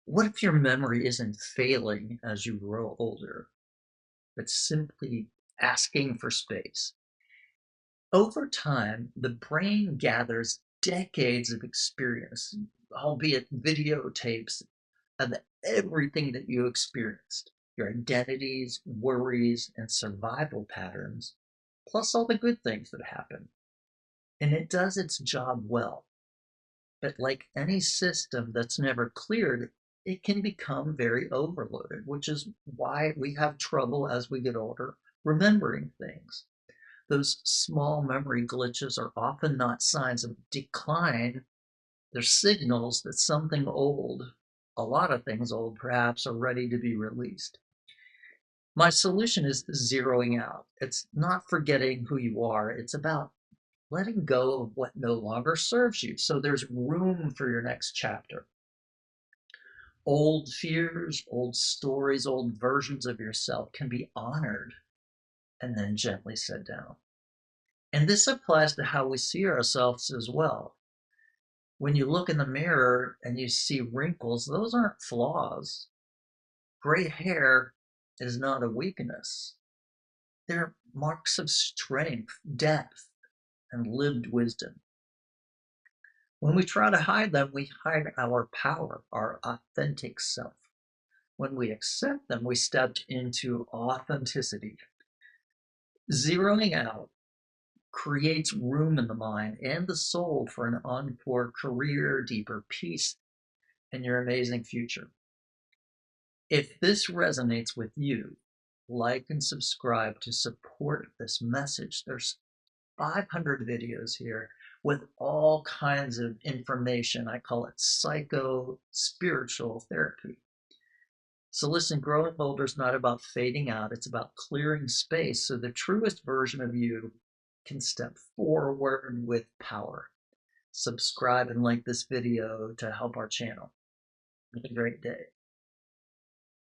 What if your memory isn't failing as you grow older, but simply asking for space? Over time, the brain gathers decades of experience, albeit videotapes, of everything that you experienced, your identities, worries, and survival patterns, plus all the good things that happen. And it does its job well. But like any system that's never cleared, it can become very overloaded, which is why we have trouble as we get older remembering things. Those small memory glitches are often not signs of decline, they're signals that something old, a lot of things old perhaps, are ready to be released. My solution is zeroing out. It's not forgetting who you are, it's about letting go of what no longer serves you so there's room for your next chapter. Old fears, old stories, old versions of yourself can be honored and then gently set down. And this applies to how we see ourselves as well. When you look in the mirror and you see wrinkles, those aren't flaws. Gray hair is not a weakness. They're marks of strength, depth, and lived wisdom. When we try to hide them, we hide our power, our authentic self. When we accept them, we step into authenticity. Zeroing out creates room in the mind and the soul for an encore career, deeper peace, and your amazing future. If this resonates with you, like and subscribe to support this message. There's 500 videos here with all kinds of information. I call it psycho spiritual therapy. So listen, growing older is not about fading out, it's about clearing space so the truest version of you can step forward with power. Subscribe and like this video to help our channel. Have a great day.